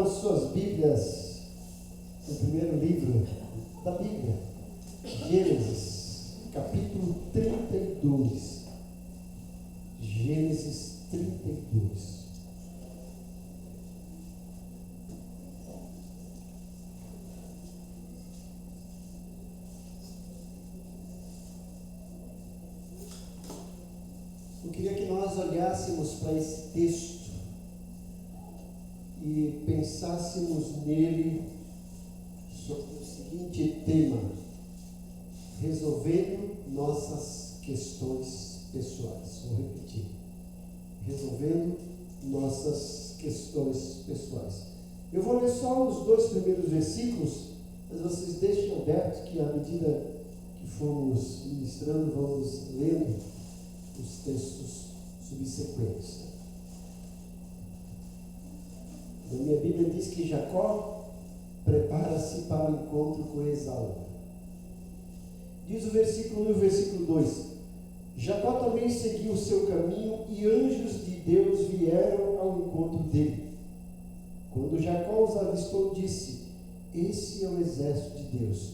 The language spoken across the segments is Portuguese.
Abram suas Bíblias no primeiro livro da Bíblia, Gênesis, capítulo 32. Gênesis 32. Eu queria que nós olhássemos para esse texto e pensássemos nele sobre o seguinte tema: resolvendo nossas questões pessoais. Vou repetir: resolvendo nossas questões pessoais. Eu vou ler só os 2 primeiros versículos, mas vocês deixem aberto que, à medida que formos ministrando, vamos lendo os textos subsequentes. A minha Bíblia diz que Jacó prepara-se para o encontro com Esaú. Diz o versículo 1 e o versículo 2: Jacó também seguiu o seu caminho e anjos de Deus vieram ao encontro dele. Quando Jacó os avistou, disse: esse é o exército de Deus.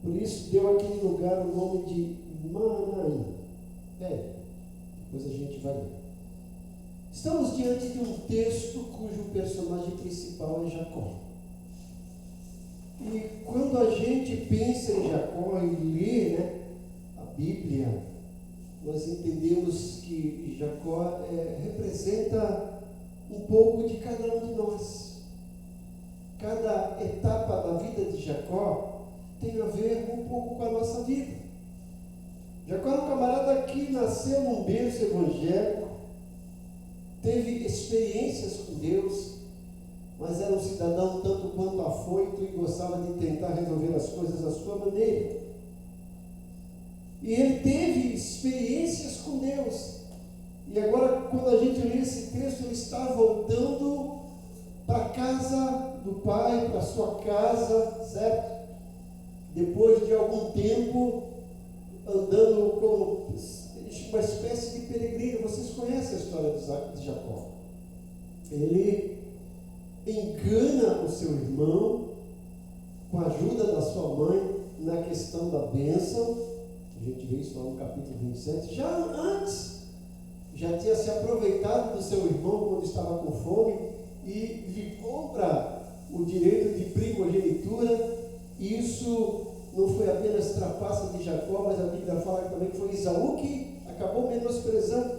Por isso deu àquele lugar o nome de Maanaim. Depois a gente vai ler. Estamos diante de um texto cujo personagem principal é Jacó. E quando a gente pensa em Jacó e lê a Bíblia, nós entendemos que Jacó representa um pouco de cada um de nós. Cada etapa da vida de Jacó tem a ver um pouco com a nossa vida. Jacó é um camarada que nasceu num berço evangélico, teve experiências com Deus, mas era um cidadão tanto quanto afoito e gostava de tentar resolver as coisas à sua maneira. E ele teve experiências com Deus. E agora, quando a gente lê esse texto, ele está voltando para a casa do pai, para a sua casa, certo? Depois de algum tempo andando como uma espécie de peregrino. Vocês conhecem a história de Jacó. Ele engana o seu irmão com a ajuda da sua mãe na questão da bênção. A gente vê isso lá no capítulo 27. Já antes, já tinha se aproveitado do seu irmão quando estava com fome e lhe compra o direito de primogenitura. Isso não foi apenas trapaça de Jacó, mas a Bíblia fala também que foi Esaú que acabou menosprezando.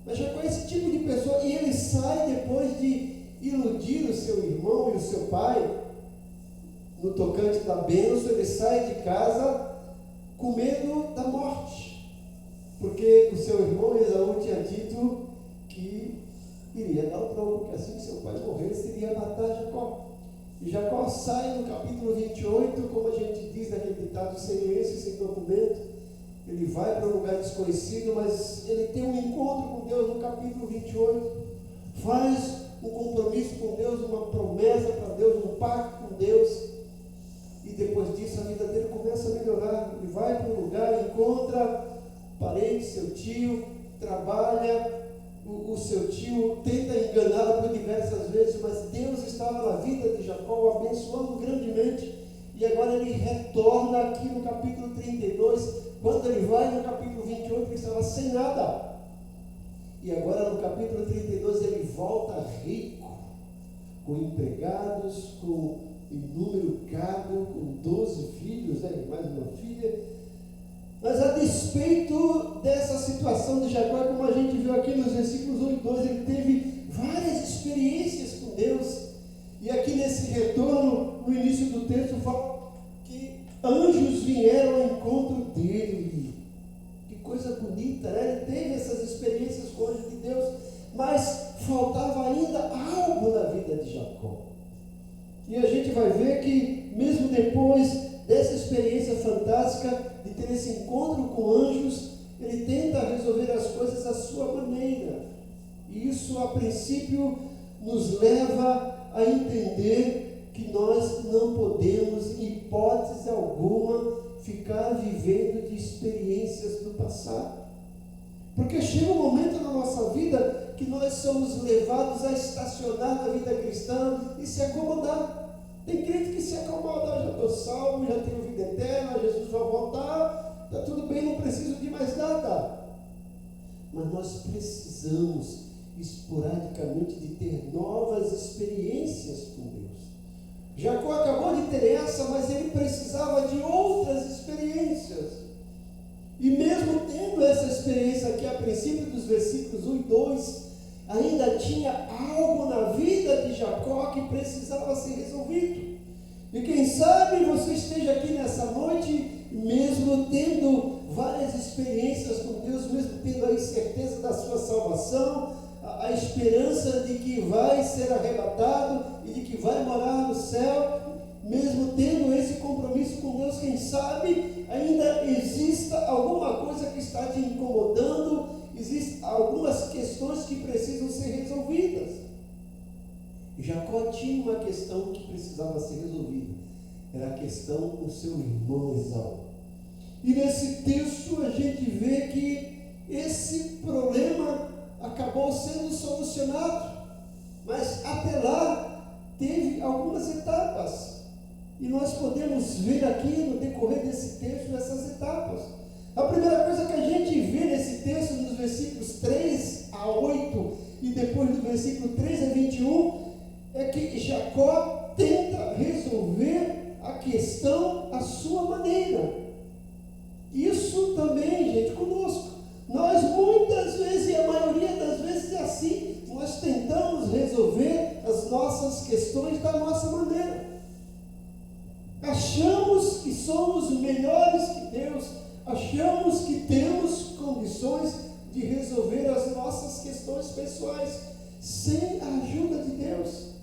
Mas Jacó é esse tipo de pessoa, e ele sai depois de iludir o seu irmão e o seu pai no tocante da bênção. Ele sai de casa com medo da morte, porque o seu irmão Esaú tinha dito que iria dar o troco, que assim que seu pai morresse, iria matar Jacó. E Jacó sai no capítulo 28, como a gente diz naquele ditado, sem lenço, sem documento. Ele vai para um lugar desconhecido, mas ele tem um encontro com Deus no capítulo 28. Faz um compromisso com Deus, uma promessa para Deus, um pacto com Deus. E depois disso a vida dele começa a melhorar. Ele vai para um lugar, encontra parente, seu tio, trabalha. O seu tio tenta enganá-lo por diversas vezes, mas Deus estava na vida de Jacó, o abençoando grandemente. E agora ele retorna aqui no capítulo 32. Quando ele vai no capítulo 28, ele estava sem nada. E agora no capítulo 32 ele volta rico, com empregados, com inúmero gado, com 12 filhos, mais uma filha. Mas a despeito dessa situação de Jacó, como a gente viu aqui nos versículos 1 e 2, ele teve várias experiências com Deus. E aqui nesse retorno, no início do texto, fala que anjos vieram ao encontro dele. Que coisa bonita, né? Ele teve essas experiências com o anjo de Deus, mas faltava ainda algo na vida de Jacó. E a gente vai ver que mesmo depois dessa experiência fantástica de ter esse encontro com anjos, ele tenta resolver as coisas à sua maneira. E isso, a princípio, nos leva a entender que nós não podemos, em hipótese alguma, ficar vivendo de experiências do passado. Porque chega um momento na nossa vida que que nós somos levados a estacionar na vida cristã e se acomodar. Tem crente que se acomoda, já estou salvo, já tenho vida eterna, Jesus vai voltar, está tudo bem, não preciso de mais nada. Mas nós precisamos esporadicamente de ter novas experiências com Deus. Jacó acabou de ter essa, mas ele precisava de outras experiências. E mesmo tendo essa experiência aqui a princípio dos versículos 1 e 2, ainda tinha algo na vida de Jacó que precisava ser resolvido. E quem sabe você esteja aqui nessa noite, mesmo tendo várias experiências com Deus, mesmo tendo a incerteza da sua salvação, a esperança de que vai ser arrebatado e de que vai morar no céu, mesmo tendo esse compromisso com Deus, quem sabe ainda exista alguma coisa que está te incomodando, existem algumas questões que precisam ser resolvidas. Jacó tinha uma questão que precisava ser resolvida, era a questão do seu irmão Esaú. E nesse texto a gente vê que esse problema acabou sendo solucionado, mas até lá teve algumas etapas. E nós podemos ver aqui no decorrer desse texto essas etapas. A primeira coisa que a gente vê nesse texto, nos versículos 3 a 8 e depois do versículo 3 a 21, é que Jacó tenta resolver a questão à sua maneira. Isso também, gente, conosco. Nós muitas vezes, e a maioria das vezes é assim, nós tentamos resolver as nossas questões da nossa maneira. Achamos que somos melhores que Deus, achamos que temos condições de resolver as nossas questões pessoais, sem a ajuda de Deus.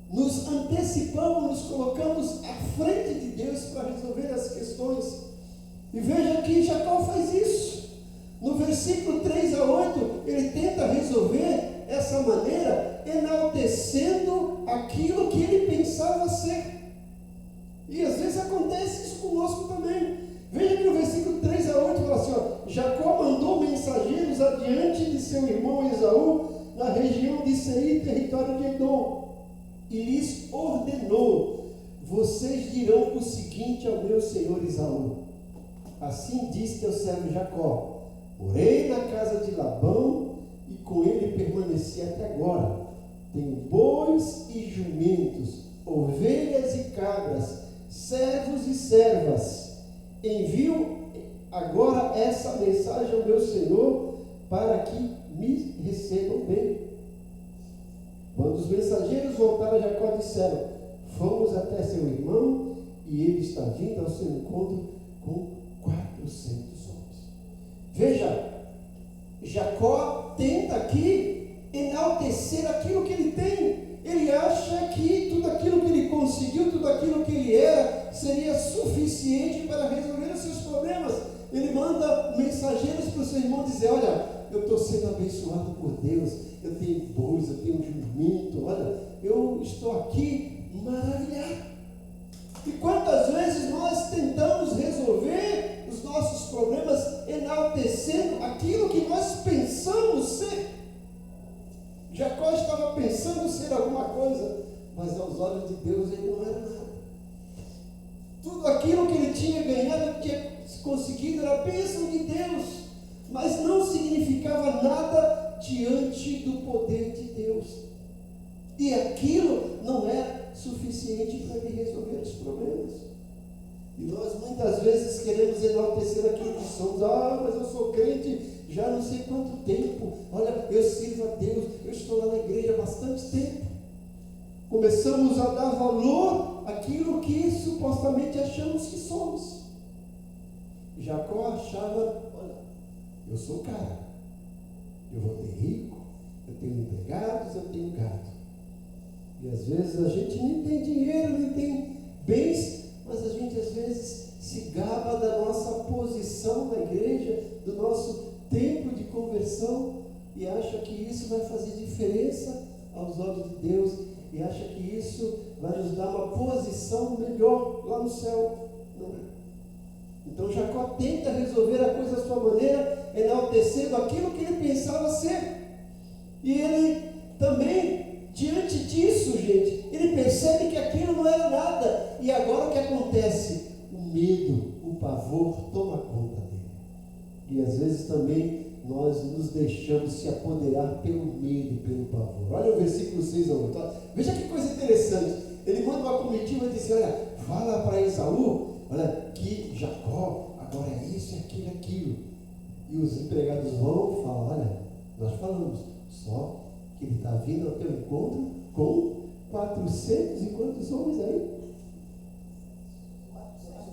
Nos antecipamos, nos colocamos à frente de Deus para resolver as questões. E veja que Jacó faz isso. No versículo 3 a 8, ele tenta resolver essa maneira, enaltecendo aquilo que ele pensava ser. E às vezes acontece isso conosco também. Veja que no versículo 3 a 8 fala assim, ó, Jacó mandou mensageiros adiante de seu irmão Esaú, na região de Seir, território de Edom, e lhes ordenou: vocês dirão o seguinte ao meu senhor Esaú: assim diz teu servo Jacó, morei na casa de Labão e com ele permaneci até agora. Tenho bois e jumentos, ovelhas e cabras, servos e servas. Envio agora essa mensagem ao meu senhor para que me recebam bem. Quando os mensageiros voltaram a Jacó, disseram: fomos até seu irmão e ele está vindo ao seu encontro com 400 homens. Veja, Jacó tenta aqui enaltecer aquilo que ele tem. Ele acha que tudo aquilo que ele conseguiu, tudo aquilo que ele era, seria suficiente para resolver os seus problemas. Ele manda mensageiros para o seu irmão dizer: olha, eu estou sendo abençoado por Deus, eu tenho bois, eu tenho jumento, olha, eu estou aqui maravilhado. E quantas vezes nós tentamos resolver os nossos problemas enaltecendo aquilo que nós pensamos ser? Jacó estava pensando ser alguma coisa, mas aos olhos de Deus ele não era nada. Tudo aquilo que ele tinha ganhado, que tinha conseguido, era a bênção de Deus, mas não significava nada diante do poder de Deus. E aquilo não é suficiente para lhe resolver os problemas. E nós muitas vezes queremos enaltecer aquilo que somos. Ah, mas eu sou crente já não sei quanto tempo. Olha, eu sirvo a Deus, eu estou lá na igreja há bastante tempo. Começamos a dar valor àquilo que supostamente achamos que somos. Jacó achava: olha, eu sou o cara, eu vou ter rico, eu tenho empregados, eu tenho gado. E às vezes a gente nem tem dinheiro, nem tem bens, mas a gente às vezes se gaba da nossa posição na igreja, do nosso tempo de conversão, e acha que isso vai fazer diferença aos olhos de Deus, e acha que isso vai nos dar uma posição melhor lá no céu. Não é? Então Jacó tenta resolver a coisa da sua maneira, enaltecendo aquilo que ele pensava E ele também, diante disso, gente, ele percebe que aquilo não era nada. E agora o que acontece? O medo, o pavor toma conta dele. E às vezes também nós nos deixamos se apoderar pelo medo, pelo pavor. Olha o versículo 6 a 8. Veja que coisa interessante. Ele manda uma comitiva e diz assim: olha, fala para Esaú, olha, que Jacó agora é isso, é aquilo, é aquilo. E os empregados vão e falam: olha, nós falamos, só que ele está vindo ao teu encontro com 400 e quantos homens aí?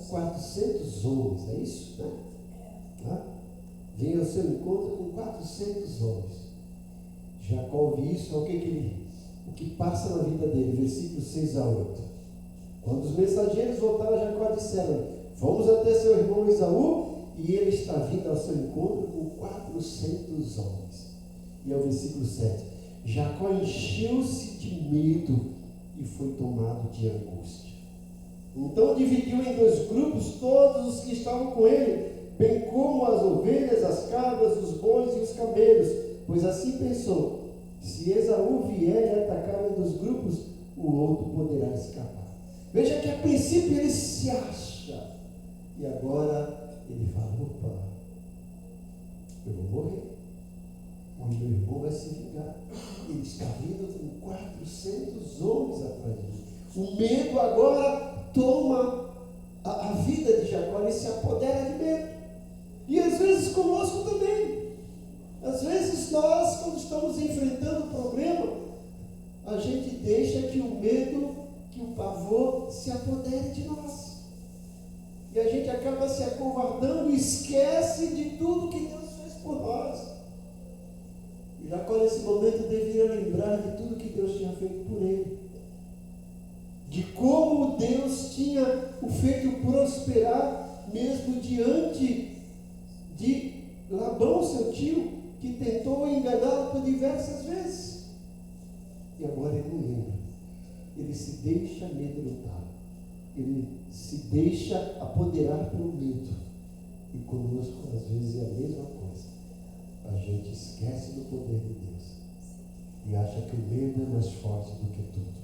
400 homens, é isso? Né? Vem ao seu encontro com 400 homens. Jacó ouve isso, o que passa na vida dele, versículos 6 a 8. Quando os mensageiros voltaram a Jacó, disseram: vamos até seu irmão Esaú, e ele está vindo ao seu encontro com 400 homens. E é o versículo 7. Jacó encheu-se de medo e foi tomado de angústia. Então dividiu em 2 grupos todos os que estavam com ele, bem como as ovelhas, as cabras, os bois e os camelos, pois assim pensou: se Esaú vier e atacar um dos grupos, o outro poderá escapar. Veja que a princípio ele se acha, e agora ele fala: opa, eu vou morrer, o meu irmão vai se vingar, ele está vindo com 400 homens atrás de mim. O medo agora toma a vida de Jacó, ele se apodera de medo. E às vezes conosco também. Às vezes nós, quando estamos enfrentando o problema, a gente deixa que o medo, que o pavor se apodere de nós. E a gente acaba se acovardando e esquece de tudo que Deus fez por nós. E Jacó nesse momento deveria lembrar de tudo que Deus tinha feito por ele. De como Deus tinha o feito prosperar, mesmo diante de Labão, seu tio, que tentou enganá-lo por diversas vezes. E agora ele não lembra. Ele se deixa amedrontar. Ele se deixa apoderar pelo medo. E conosco, às vezes, é a mesma coisa. A gente esquece do poder de Deus. E acha que o medo é mais forte do que tudo.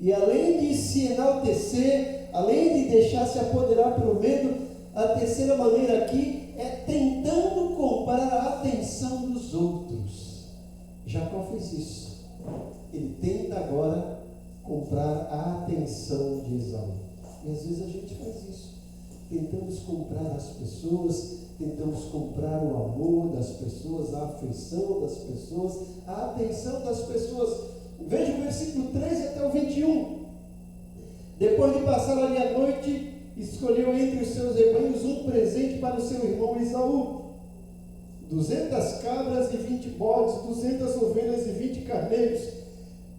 E além de se enaltecer, além de deixar se apoderar pelo medo, a terceira maneira aqui é tentando comprar a atenção dos outros. Jacó fez isso. Ele tenta agora comprar a atenção de Esaú. E às vezes a gente faz isso. Tentamos comprar as pessoas, tentamos comprar o amor das pessoas, a afeição das pessoas, a atenção das pessoas. Veja o versículo 13 até o 21. Depois de passar ali a noite, escolheu entre os seus rebanhos um presente para o seu irmão Esaú: 200 cabras e 20 bodes, 200 ovelhas e 20 carneiros,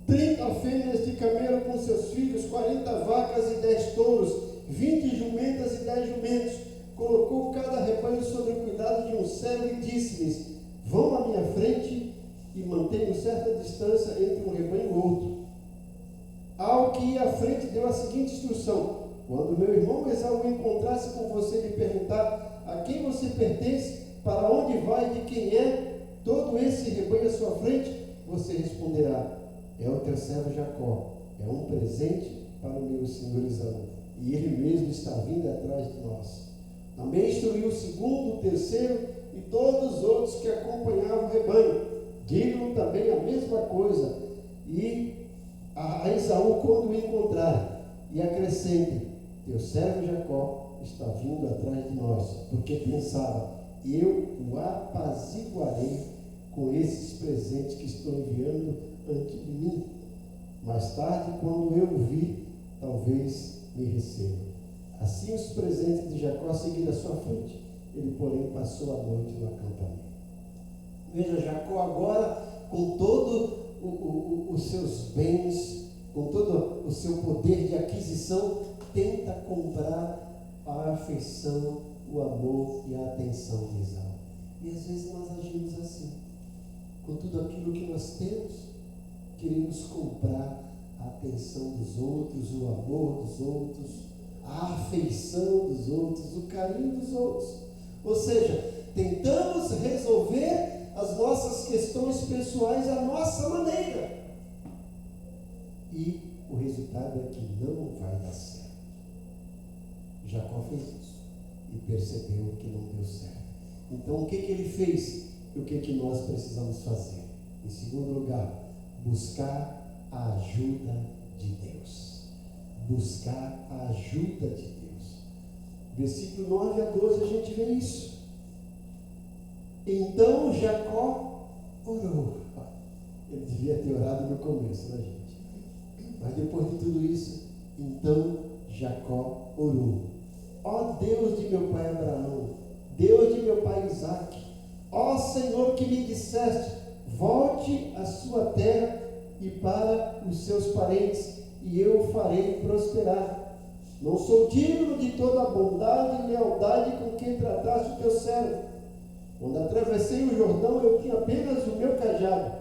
30 fêmeas de camelo com seus filhos, 40 vacas e 10 touros, 20 jumentas e 10 jumentos. Colocou cada rebanho sob o cuidado de um servo e disse-lhes: vão à minha frente e mantenham certa distância entre um rebanho e outro. Ao que ia à frente, deu a seguinte instrução: quando meu irmão Esaú encontrasse com você e lhe perguntar a quem você pertence, para onde vai, de quem é todo esse rebanho à sua frente, você responderá: é o teu servo Jacó, é um presente para o meu senhor Esaú, e ele mesmo está vindo atrás de nós. Também instruiu o segundo, o terceiro e todos os outros que acompanhavam o rebanho. Digam também a mesma coisa e a Esaú quando o encontrarem, e acrescentem: teu servo Jacó está vindo atrás de nós, porque pensava: eu o apaziguarei com esses presentes que estou enviando ante de mim. Mais tarde, quando eu o vir, talvez me receba. Assim os presentes de Jacó seguiram à sua frente. Ele, porém, passou a noite no acampamento. Veja, Jacó agora, com todo os seus bens, com todo o seu poder de aquisição, tenta comprar a afeição, o amor e a atenção de Esaú. E às vezes nós agimos assim. Com tudo aquilo que nós temos, queremos comprar a atenção dos outros, o amor dos outros, a afeição dos outros, o carinho dos outros. Ou seja, tentamos resolver as nossas questões pessoais à nossa maneira. E o resultado é que não vai dar certo. Jacó fez isso e percebeu que não deu certo. Então o que ele fez? E o que nós precisamos fazer? Em segundo lugar, buscar a ajuda de Deus. Buscar a ajuda de Deus. Versículo 9 a 12 a gente vê isso. Então Jacó orou. Ele devia ter orado no começo, né, gente? Mas depois de tudo isso, então Jacó orou. Ó Deus de meu pai Abraão, Deus de meu pai Isaque, ó Senhor que me disseste, volte à sua terra e para os seus parentes, e eu o farei prosperar. Não sou digno de toda a bondade e lealdade com quem trataste o teu servo. Quando atravessei o Jordão, eu tinha apenas o meu cajado,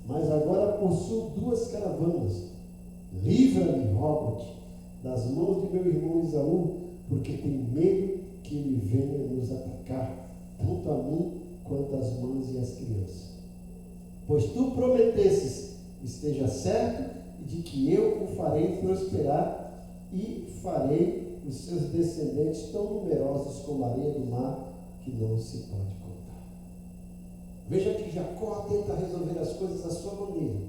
mas agora possuo 2 caravanas. Livra-me, rogo-te, das mãos de meu irmão Esaú, porque tenho medo que ele venha nos atacar, tanto a mim quanto as mães e as crianças. Pois tu prometesses, esteja certo de que eu o farei prosperar e farei os seus descendentes tão numerosos como a areia do mar, que não se pode contar. Veja que Jacó tenta resolver as coisas à sua maneira,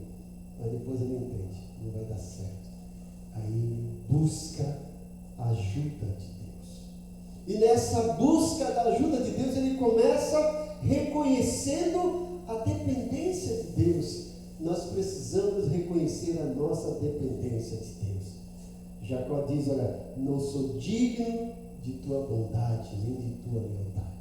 mas depois ele entende, não vai dar certo. Aí ele busca a ajuda de Deus. E nessa busca da ajuda de Deus, ele começa reconhecendo a dependência de Deus. Nós precisamos reconhecer a nossa dependência de Deus. Jacó diz, olha, não sou digno de tua bondade, nem de tua lealdade.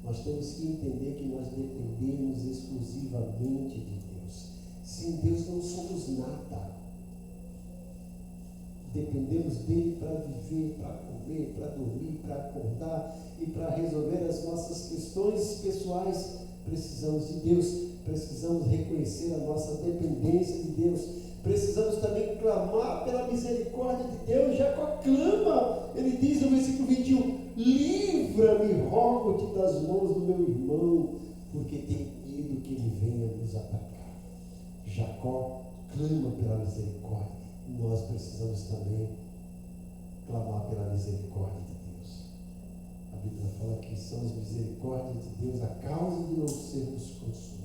Nós temos que entender que nós dependemos exclusivamente de Deus. Sem Deus não somos nada. Dependemos dele para viver, para comer, para dormir, para acordar e para resolver as nossas questões pessoais. Precisamos de Deus, precisamos reconhecer a nossa dependência de Deus, precisamos também clamar pela misericórdia de Deus. Jacó clama, ele diz no versículo 21, livra-me, rogo-te das mãos do meu irmão, porque tenho medo que ele venha nos atacar. Jacó clama pela misericórdia. Nós precisamos também clamar pela misericórdia de Deus. A Bíblia fala que são as misericórdias de Deus a causa de não sermos consumidos.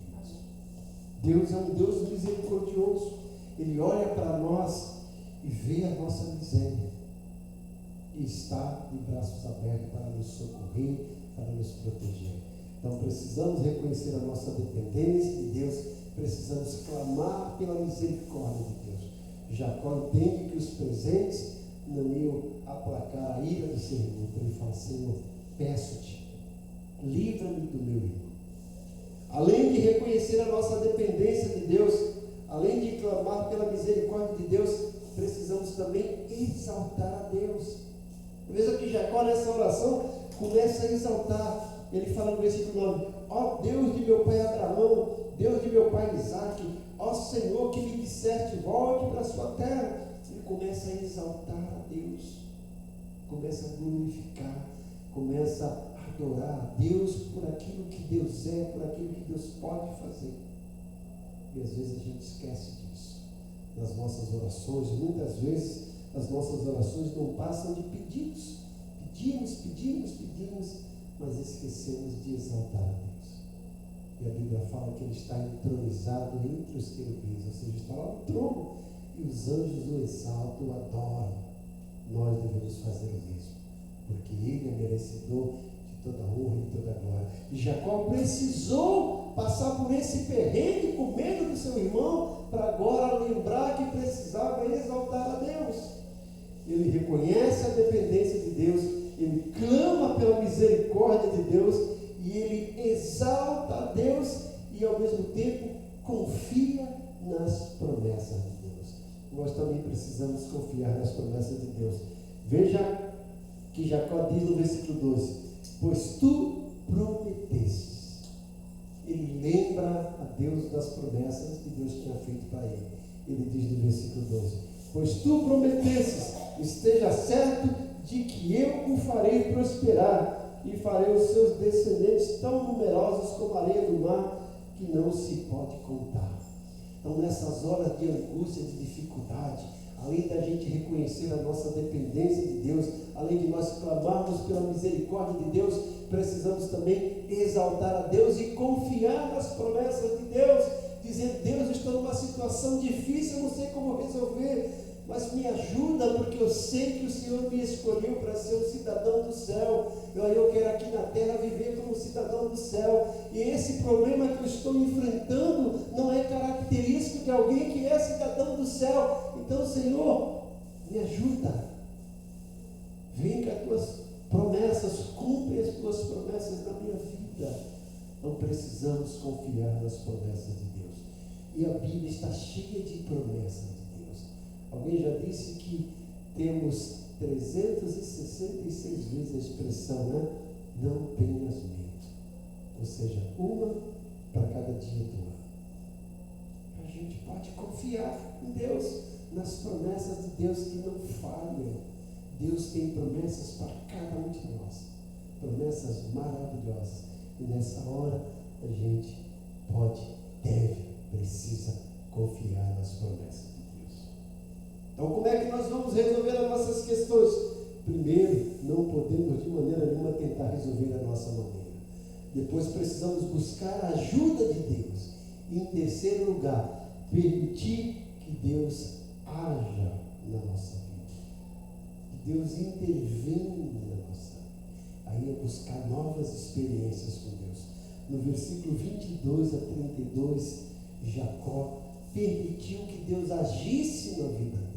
Deus é um Deus misericordioso. Ele olha para nós e vê a nossa miséria e está de braços abertos para nos socorrer, para nos proteger. Então precisamos reconhecer a nossa dependência de Deus, precisamos clamar pela misericórdia de Deus. Jacó entende que os presentes não iam aplacar a ira do seu irmão. Então ele fala, Senhor, peço-te, livra-me do meu irmão. Além de reconhecer a nossa dependência de Deus, além de clamar pela misericórdia de Deus, precisamos também exaltar a Deus. Veja que Jacó nessa oração começa a exaltar. Ele fala no versículo 9, ó Deus de meu pai Abraão, Deus de meu pai Isaque, ó Senhor que me disseste, volte para a sua terra. Ele começa a exaltar a Deus, começa a glorificar, começa a adorar a Deus por aquilo que Deus é, por aquilo que Deus pode fazer. E às vezes a gente esquece disso nas nossas orações. Muitas vezes as nossas orações não passam de pedidos. Pedimos, mas esquecemos de exaltar a Deus. E a Bíblia fala que ele está entronizado entre os querubins, ou seja, está lá no trono, e os anjos o exaltam, o adoram. Nós devemos fazer o mesmo, porque ele é merecedor de toda honra e toda glória. E Jacó precisou passar por esse perrengue com medo do seu irmão, para agora lembrar que precisava exaltar a Deus. Ele reconhece a dependência de Deus, ele clama pela misericórdia de Deus, e ele exalta a Deus e ao mesmo tempo confia nas promessas de Deus. Nós também precisamos confiar nas promessas de Deus. Veja que Jacó diz no versículo 12, pois tu prometestes. Ele lembra a Deus das promessas que Deus tinha feito para ele. Ele diz no versículo 12, pois tu prometestes, esteja certo de que eu o farei prosperar e farei os seus descendentes tão numerosos como a areia do mar, que não se pode contar. Então, nessas horas de angústia, de dificuldade, além da gente reconhecer a nossa dependência de Deus, além de nós clamarmos pela misericórdia de Deus, precisamos também exaltar a Deus e confiar nas promessas de Deus, dizer: Deus, estou numa situação difícil, eu não sei como resolver, mas me ajuda, porque eu sei que o Senhor me escolheu para ser um cidadão do céu. Eu quero aqui na terra viver como cidadão do céu, e esse problema que eu estou enfrentando não é característico de alguém que é cidadão do céu. Então, Senhor, me ajuda, vem com as tuas promessas, cumpre as tuas promessas na minha vida. Não precisamos confiar nas promessas de Deus, e a Bíblia está cheia de promessas de Deus. Alguém já disse que temos 366 vezes a expressão, né? Não tenhas medo. Ou seja, uma para cada dia do ano. A gente pode confiar em Deus, nas promessas de Deus que não falham. Deus tem promessas para cada um de nós, promessas maravilhosas. E nessa hora a gente pode, deve, precisa confiar nas promessas de Deus. Então, como é que nós vamos resolver as nossas questões? Primeiro, não podemos de maneira nenhuma tentar resolver a nossa maneira. Depois, precisamos buscar a ajuda de Deus. E em terceiro lugar, permitir que Deus haja na nossa vida, que Deus intervenha na nossa vida. Aí é buscar novas experiências com Deus. No versículo 22 a 32, Jacó permitiu que Deus agisse na vida dele.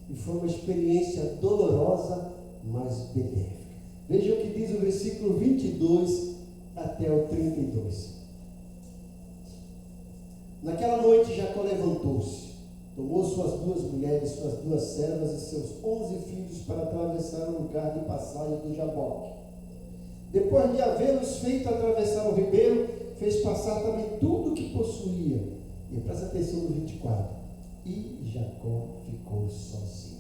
E foi uma experiência dolorosa, mas benéfica. Veja o que diz o versículo 22 até o 32. Naquela noite Jacó levantou-se, tomou suas 2 mulheres, suas 2 servas e seus 11 filhos para atravessar o lugar de passagem do Jaboque. Depois de havê-los feito atravessar o ribeiro, fez passar também tudo o que possuía. E presta atenção no 24. E Jacó ficou sozinho.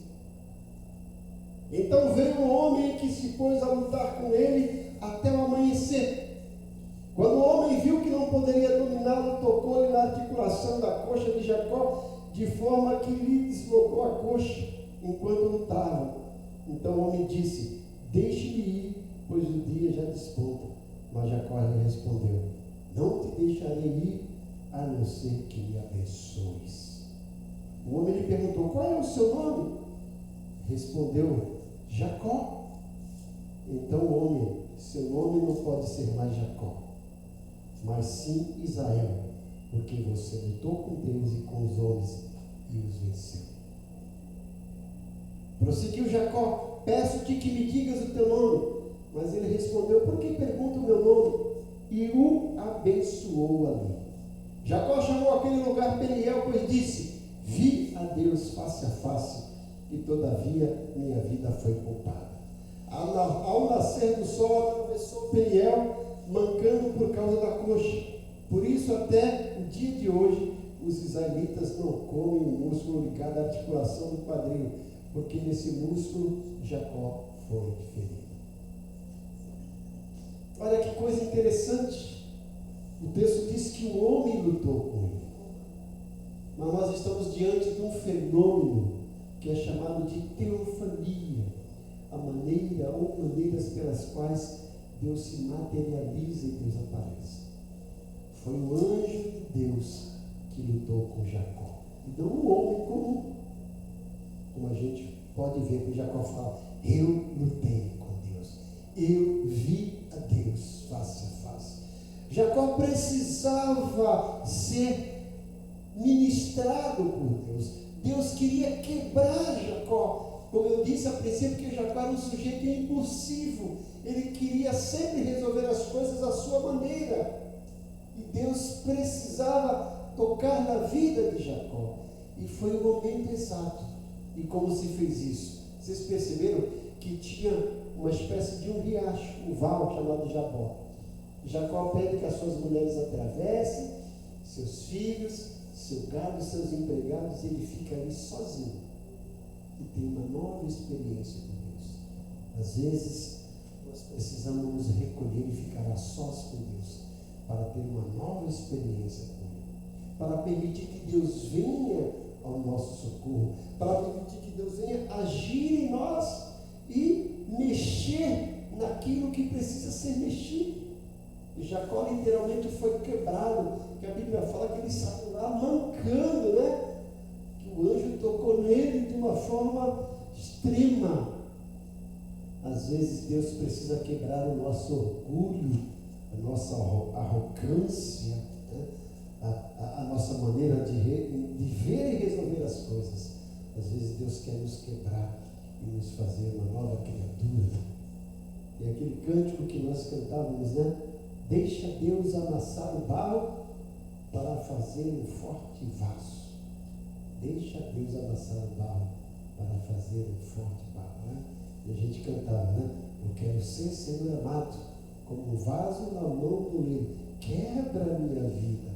Então veio um homem que se pôs a lutar com ele até o amanhecer. Quando o homem viu que não poderia dominá-lo, tocou-lhe na articulação da coxa de Jacó, de forma que lhe deslocou a coxa enquanto lutavam. Então o homem disse: deixe-me ir, pois o dia já desponta. Mas Jacó lhe respondeu: não te deixarei ir, a não ser que me abençoes. O homem lhe perguntou: qual é o seu nome? Respondeu: Jacó. Então o homem: seu nome não pode ser mais Jacó, mas sim Israel, porque você lutou com Deus e com os homens e os venceu. Prosseguiu Jacó: peço-te que me digas o teu nome. Mas ele respondeu: por que pergunta o meu nome? E o abençoou ali. Jacó chamou aquele lugar Peniel, pois disse: vi a Deus face a face, e todavia minha vida foi poupada. Ao nascer do sol, atravessou Peniel, mancando por causa da coxa. Por isso, até o dia de hoje, os israelitas não comem o músculo ligado à articulação do quadril, porque nesse músculo Jacó foi ferido. Olha que coisa interessante. O texto diz que o homem lutou com ele. Mas nós estamos diante de um fenômeno que é chamado de teofania, a maneira ou maneiras pelas quais Deus se materializa e Deus aparece. Foi o anjo de Deus que lutou com Jacó, e não um homem comum. Como a gente pode ver que Jacó fala: eu lutei com Deus, eu vi a Deus face a face. Jacó precisava ser ministrado por Deus. Deus queria quebrar Jacó. Como eu disse a princípio, que Jacó era um sujeito impulsivo. Ele queria sempre resolver as coisas à sua maneira. E Deus precisava tocar na vida de Jacó. E foi o momento exato. E como se fez isso? Vocês perceberam que tinha uma espécie de um riacho, um val chamado Jaboque. Jacó pede que as suas mulheres atravessem, seus filhos, seu gado, seus empregados, e ele fica ali sozinho. E tem uma nova experiência com Deus. Às vezes, nós precisamos nos recolher e ficar a sós com Deus, para ter uma nova experiência com Ele, para permitir que Deus venha ao nosso socorro, para permitir que Deus venha agir em nós e mexer naquilo que precisa ser mexido. E Jacó literalmente foi quebrado, que a Bíblia fala que ele saiu lá mancando, né? Que o anjo tocou nele de uma forma extrema. Às vezes Deus precisa quebrar o nosso orgulho, a nossa arrogância, né? a nossa maneira de ver e resolver as coisas. Às vezes Deus quer nos quebrar e nos fazer uma nova criatura. E aquele cântico que nós cantávamos, né? Deixa Deus amassar o barro para fazer um forte vaso. Deixa Deus amassar o barro para fazer um forte barro, né? E a gente cantava, né? Eu quero ser, Senhor amado, como um vaso na mão do oleiro. Quebra a minha vida,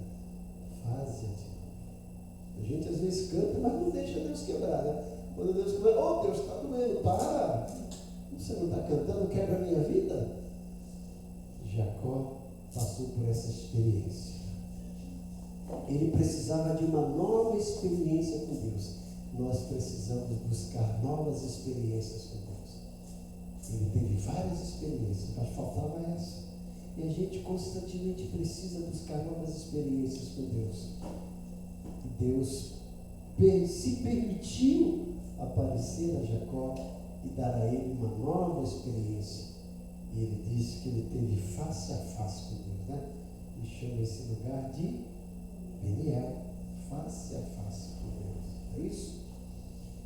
faz-a de novo. A gente às vezes canta, mas não deixa Deus quebrar, né? Quando Deus começa, oh Deus, está doendo, para! Você não está cantando, quebra a minha vida? Jacó passou por essa experiência. Ele precisava de uma nova experiência com Deus. Nós precisamos buscar novas experiências com Deus. Ele teve várias experiências, mas faltava essa. E a gente constantemente precisa buscar novas experiências com Deus. E Deus se permitiu aparecer a Jacó e dar a ele uma nova experiência. E ele disse que ele teve face a face com Deus, né? E chama esse lugar de Peniel, face a face com Deus. É isso?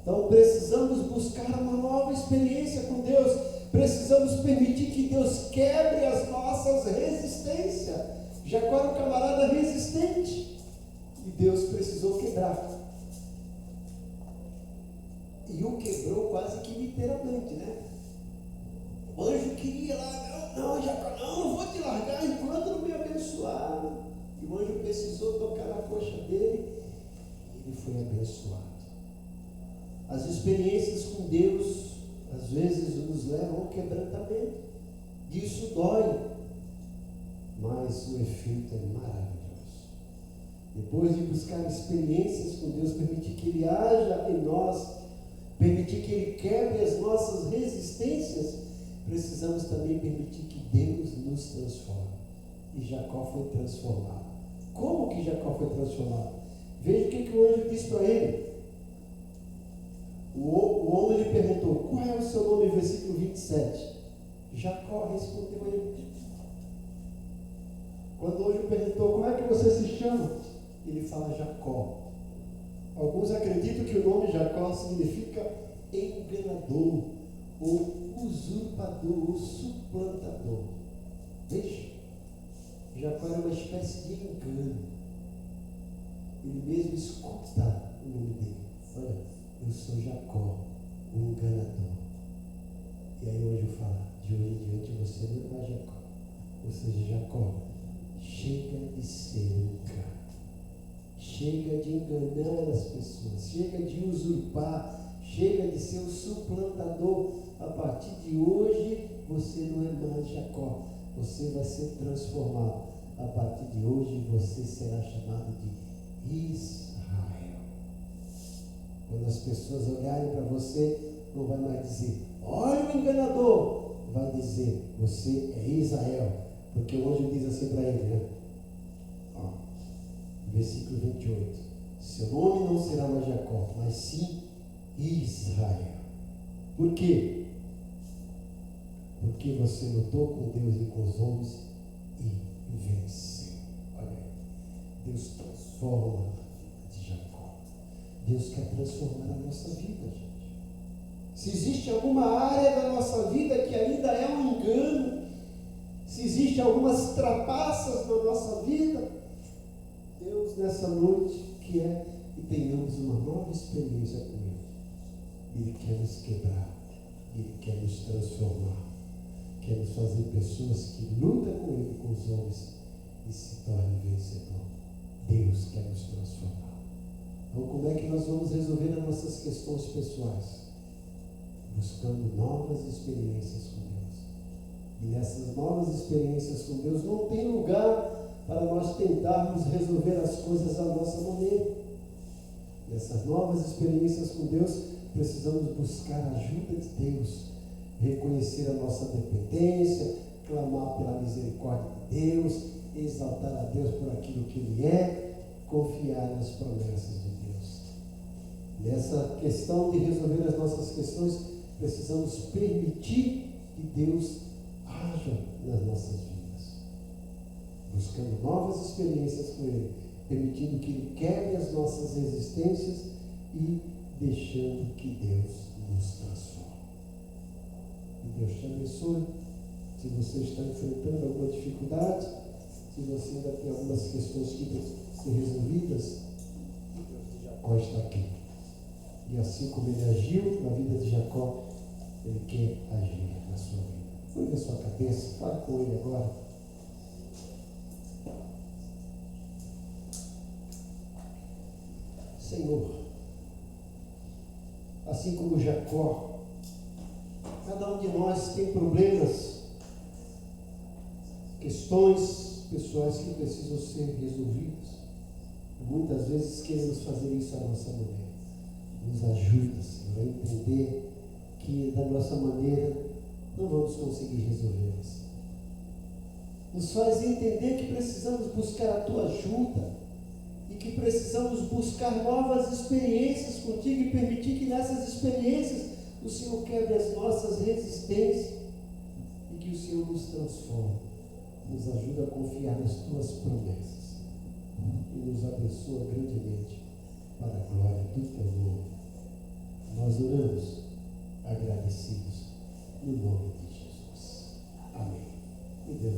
Então precisamos buscar uma nova experiência com Deus. Precisamos permitir que Deus quebre as nossas resistências. Jacó era um camarada resistente e Deus precisou quebrar. E o quebrou quase que literalmente, né? O anjo queria lá, não, Jacó, não vou te largar enquanto não me abençoar. E o anjo precisou tocar na coxa dele e ele foi abençoado. As experiências com Deus às vezes nos levam ao quebrantamento. Isso dói, mas o efeito é maravilhoso. Depois de buscar experiências com Deus, permitir que Ele haja em nós, permitir que Ele quebre as nossas resistências, precisamos também permitir que Deus nos transforme. E Jacó foi transformado. Como que Jacó foi transformado? Veja o que o anjo disse para ele. O homem lhe perguntou, qual é o seu nome? Versículo 27. Jacó respondeu a ele. Quando o anjo perguntou, como é que você se chama? Ele fala Jacó. Alguns acreditam que o nome Jacó significa enganador, ou usurpador, ou suplantador. Veja, Jacó era uma espécie de engano. Ele mesmo escuta o nome dele. Olha, eu sou Jacó, o enganador. E aí o anjo fala, de hoje em diante você não é mais Jacó. Ou seja, Jacó, chega de ser um engano. Chega de enganar as pessoas. Chega de usurpar. Chega de ser um suplantador. A partir de hoje, você não é mais Jacó. Você vai ser transformado. A partir de hoje, você será chamado de Israel. Quando as pessoas olharem para você, não vai mais dizer, olha o enganador. Vai dizer, você é Israel. Porque o anjo diz assim para ele, né? Ó, versículo 28. Seu nome não será mais Jacó, mas sim Israel. Por quê? Porque você lutou com Deus e com os homens e venceu. Olha aí. Deus transforma a vida de Jacó. Deus quer transformar a nossa vida, gente. Se existe alguma área da nossa vida que ainda é um engano, se existe algumas trapaças na nossa vida, Deus nessa noite quer que tenhamos uma nova experiência com Ele. Ele quer nos quebrar, Ele quer nos transformar, quer nos fazer pessoas que lutam com Ele, com os homens, e se tornem vencedor. Deus quer nos transformar. Então, como é que nós vamos resolver as nossas questões pessoais? Buscando novas experiências com Deus. E nessas novas experiências com Deus não tem lugar para nós tentarmos resolver as coisas à nossa maneira. Nessas novas experiências com Deus, precisamos buscar a ajuda de Deus, reconhecer a nossa dependência, clamar pela misericórdia de Deus, exaltar a Deus por aquilo que Ele é, confiar nas promessas de Deus. Nessa questão de resolver as nossas questões, precisamos permitir que Deus haja nas nossas vidas, buscando novas experiências com Ele, permitindo que Ele quebre as nossas resistências e deixando que Deus nos transforme. Que Deus te abençoe. Se você está enfrentando alguma dificuldade, se você ainda tem algumas questões que precisam ser resolvidas, Deus de Jacó está aqui. E assim como Ele agiu na vida de Jacó, Ele quer agir na sua vida. Curva a sua cabeça, fala com Ele agora. Senhor, assim como Jacó, cada um de nós tem problemas, questões pessoais que precisam ser resolvidas. Muitas vezes queremos fazer isso à nossa maneira. Nos ajuda, Senhor, a entender que da nossa maneira não vamos conseguir resolvê-las. Nos faz entender que precisamos buscar a Tua ajuda e que precisamos buscar novas experiências contigo e permitir que nessas experiências o Senhor quebre as nossas resistências e que o Senhor nos transforme, nos ajuda a confiar nas Tuas promessas e nos abençoa grandemente para a glória do Teu nome. Nós oramos agradecidos no nome de Jesus. Amém. E Deus